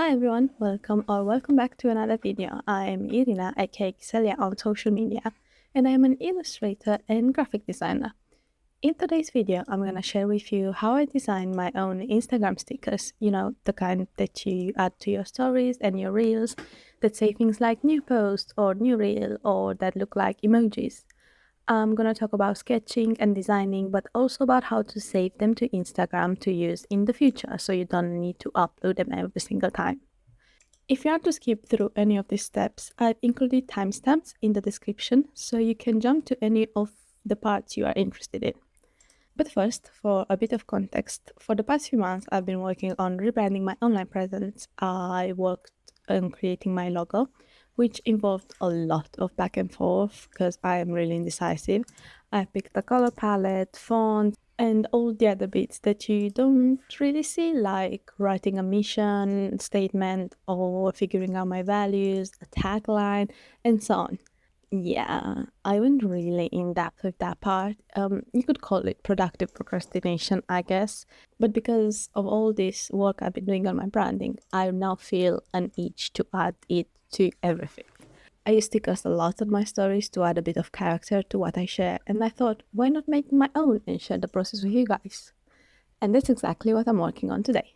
Hi everyone, welcome back to another video. I am Irina aka Celia on social media, and I am an illustrator and graphic designer. In today's video, I'm gonna share with you how I design my own Instagram stickers, the kind that you add to your stories and your reels that say things like new post or new reel or that look like emojis. I'm gonna talk about sketching and designing, but also about how to save them to Instagram to use in the future so you don't need to upload them every single time. If you want to skip through any of these steps, I've included timestamps in the description so you can jump to any of the parts you are interested in. But first, for a bit of context, for the past few months I've been working on rebranding my online presence. I worked on creating my logo, which involved a lot of back and forth because I am really indecisive. I picked a color palette, font, and all the other bits that you don't really see, like writing a mission statement or figuring out my values, a tagline, and so on. Yeah, I went really in depth with that part. You could call it productive procrastination, I guess. But because of all this work I've been doing on my branding, I now feel an itch to add it to everything. I use stickers a lot on my stories to add a bit of character to what I share, and I thought, why not make my own and share the process with you guys? And that's exactly what I'm working on today.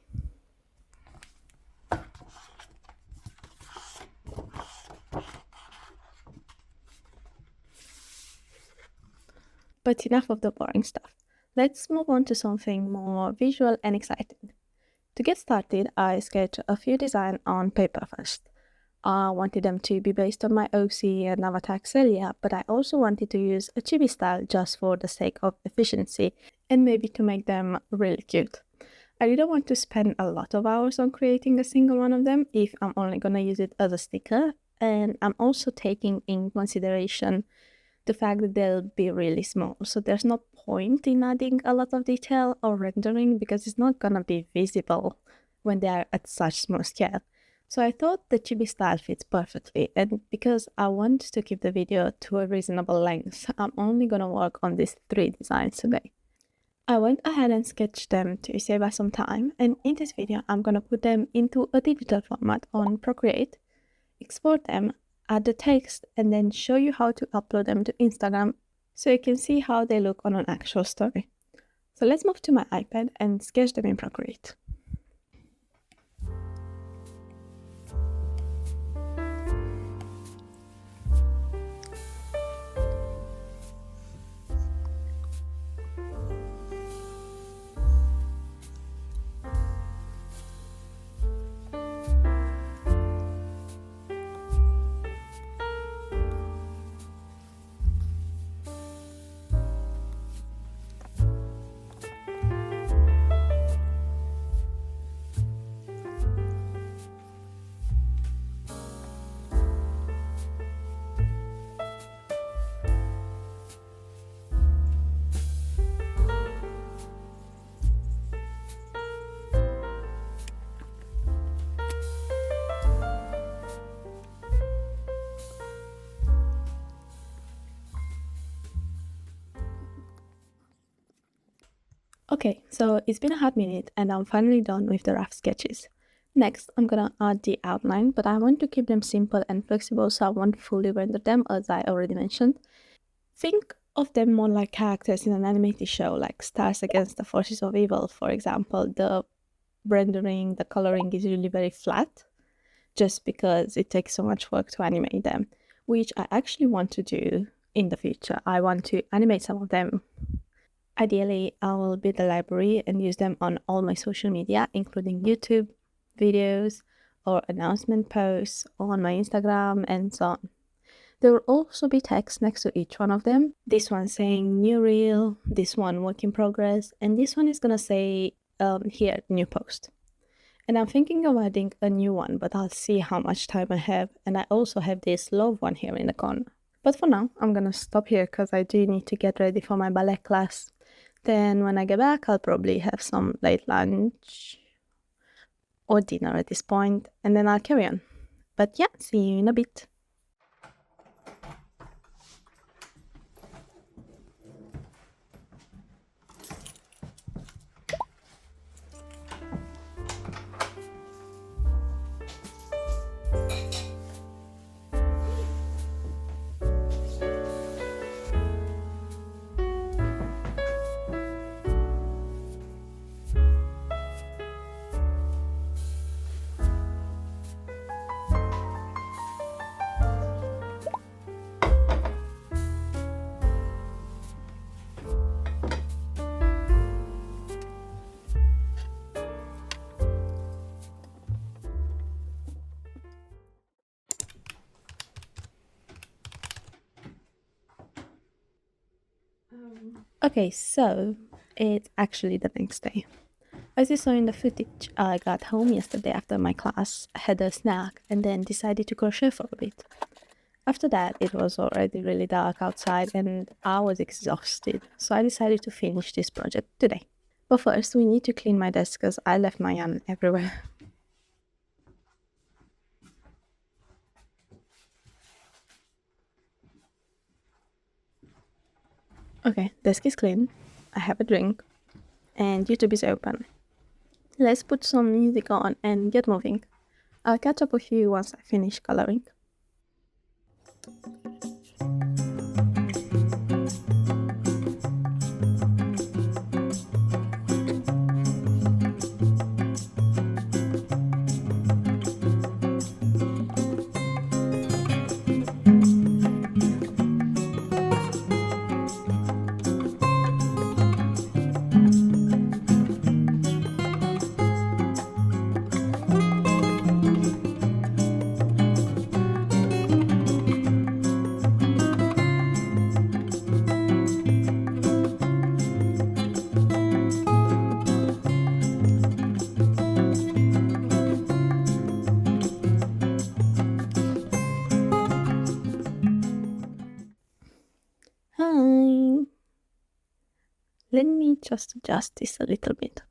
But enough of the boring stuff. Let's move on to something more visual and exciting. To get started, I sketched a few designs on paper first. I wanted them to be based on my OC and avatar Celia, but I also wanted to use a chibi style just for the sake of efficiency and maybe to make them really cute. I didn't want to spend a lot of hours on creating a single one of them if I'm only gonna use it as a sticker, and I'm also taking in consideration the fact that they'll be really small, so there's no point in adding a lot of detail or rendering because it's not gonna be visible when they are at such small scale. So I thought the chibi style fits perfectly, and because I want to keep the video to a reasonable length, I'm only gonna work on these 3 designs today. I went ahead and sketched them to save us some time, and in this video I'm gonna put them into a digital format on Procreate, export them, add the text, and then show you how to upload them to Instagram so you can see how they look on an actual story. So let's move to my iPad and sketch them in Procreate. Okay, so it's been a hot minute and I'm finally done with the rough sketches. Next, I'm gonna add the outline, but I want to keep them simple and flexible so I won't fully render them, as I already mentioned. Think of them more like characters in an animated show, like Stars Against the Forces of Evil, for example. The rendering, the coloring is usually very flat, just because it takes so much work to animate them, which I actually want to do in the future. I want to animate some of them. Ideally, I will build a library and use them on all my social media, including YouTube videos or announcement posts on my Instagram and so on. There will also be text next to each one of them. This one saying new reel, this one work in progress, and this one is gonna say here, new post. And I'm thinking of adding a new one, but I'll see how much time I have. And I also have this love one here in the corner. But for now, I'm gonna stop here because I do need to get ready for my ballet class. Then when I get back, I'll probably have some late lunch or dinner at this point, and then I'll carry on. But yeah, see you in a bit. Okay, so it's actually the next day. As you saw in the footage, I got home yesterday after my class, had a snack, and then decided to crochet for a bit. After that, it was already really dark outside and I was exhausted, so I decided to finish this project today. But first, we need to clean my desk because I left my yarn everywhere. Okay, desk is clean, I have a drink, and YouTube is open. Let's put some music on and get moving. I'll catch up with you once I finish coloring. Hi! Let me just adjust this a little bit.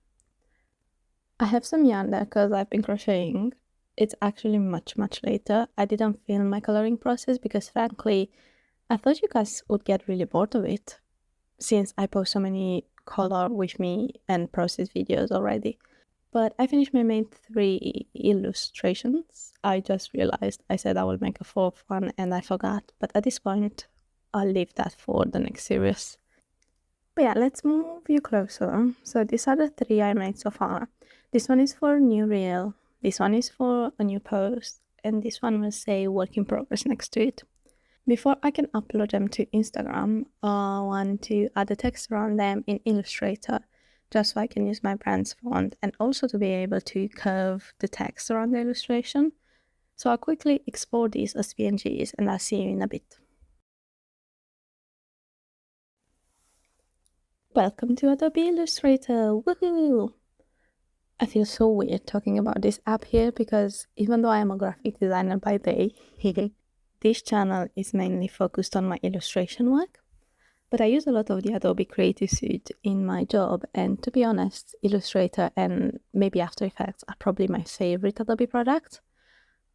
I have some yarn there because I've been crocheting. It's actually much later. I didn't film my coloring process because frankly, I thought you guys would get really bored of it since I post so many color with me and process videos already. But I finished my main 3 illustrations. I just realized I said I will make a 4th one and I forgot, but at this point I'll leave that for the next series. But yeah, let's move you closer. So these are the 3 I made so far. This one is for a new reel, this one is for a new post, and this one will say work in progress next to it. Before I can upload them to Instagram, I want to add the text around them in Illustrator, just so I can use my brand's font and also to be able to curve the text around the illustration. So I'll quickly export these as PNGs and I'll see you in a bit. Welcome to Adobe Illustrator, woohoo! I feel so weird talking about this app here because even though I am a graphic designer by day, this channel is mainly focused on my illustration work. But I use a lot of the Adobe Creative Suite in my job, and to be honest, Illustrator and maybe After Effects are probably my favorite Adobe products.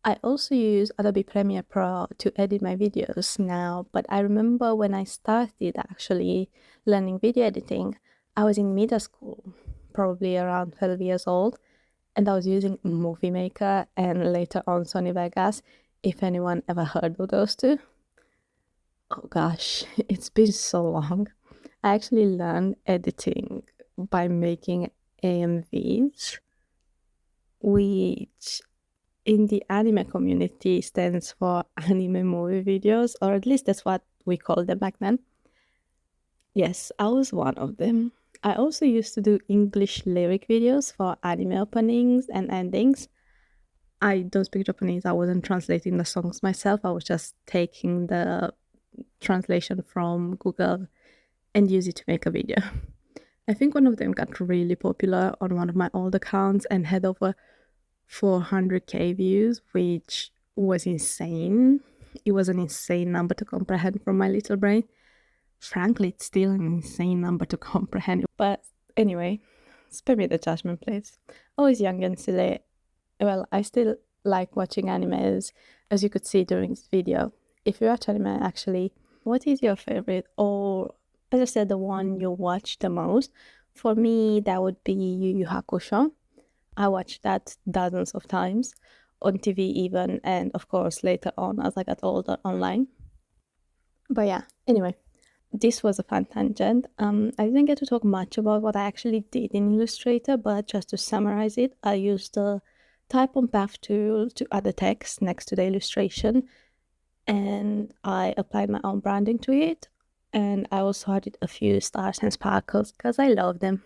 I also use Adobe Premiere Pro to edit my videos now, but I remember when I started actually learning video editing, I was in middle school, probably around 12 years old, and I was using Movie Maker and later on Sony Vegas, if anyone ever heard of those two. Oh gosh, it's been so long. I actually learned editing by making AMVs, which in the anime community stands for anime movie videos, or at least that's what we called them back then. Yes, I was one of them. I also used to do English lyric videos for anime openings and endings. I don't speak Japanese, I wasn't translating the songs myself, I was just taking the translation from Google and use it to make a video. I think one of them got really popular on one of my old accounts and had over 400k views, which was insane. It was an insane number to comprehend from my little brain. Frankly, it's still an insane number to comprehend. But anyway, spare me the judgment, please. I was young and silly. Well, I still like watching animes, as you could see during this video. If you watch anime, actually, what is your favorite? Or, as I said, the one you watch the most? For me, that would be Yu Yu Hakusho. I watched that dozens of times, on TV even, and of course later on as I got older online. But yeah, anyway, this was a fun tangent. I didn't get to talk much about what I actually did in Illustrator, but just to summarize it, I used the Type on Path tool to add the text next to the illustration, and I applied my own branding to it, and I also added a few stars and sparkles because I love them.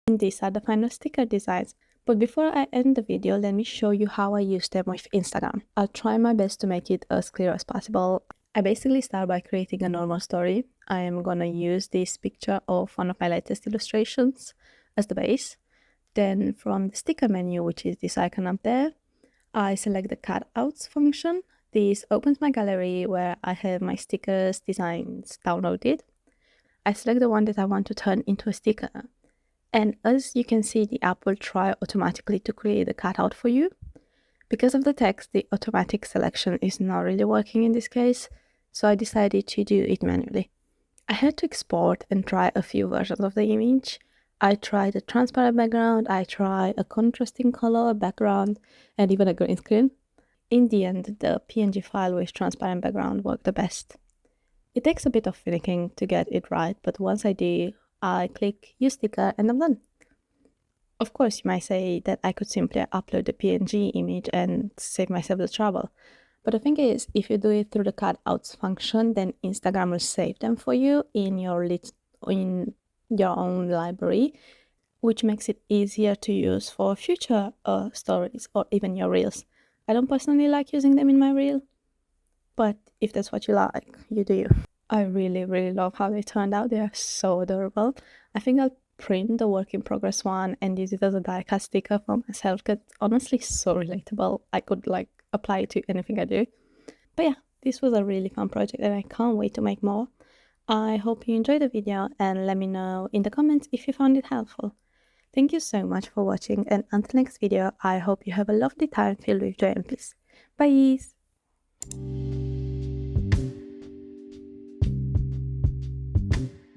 And these are the final sticker designs. But before I end the video, let me show you how I use them with Instagram. I'll try my best to make it as clear as possible. I basically start by creating a normal story. I am gonna use this picture of one of my latest illustrations as the base. Then from the sticker menu, which is this icon up there, I select the cutouts function. This opens my gallery where I have my stickers designs downloaded. I select the one that I want to turn into a sticker. And as you can see, the app will try automatically to create the cutout for you. Because of the text, the automatic selection is not really working in this case, so I decided to do it manually. I had to export and try a few versions of the image. I tried a transparent background, I tried a contrasting color background, and even a green screen. In the end, the PNG file with transparent background worked the best. It takes a bit of finicking to get it right, but once I do, I click Use Sticker and I'm done. Of course, you might say that I could simply upload the PNG image and save myself the trouble. But the thing is, if you do it through the cutouts function, then Instagram will save them for you in your own library, which makes it easier to use for future stories or even your reels. I don't personally like using them in my reel, but if that's what you like, you do you. I really, really love how they turned out. They are so adorable. I think I'll print the work in progress one and use it as a die-cut sticker for myself because it's honestly so relatable. I could apply it to anything I do. But yeah, this was a really fun project and I can't wait to make more. I hope you enjoyed the video and let me know in the comments if you found it helpful. Thank you so much for watching, and until next video, I hope you have a lovely time filled with joy and peace. Bye!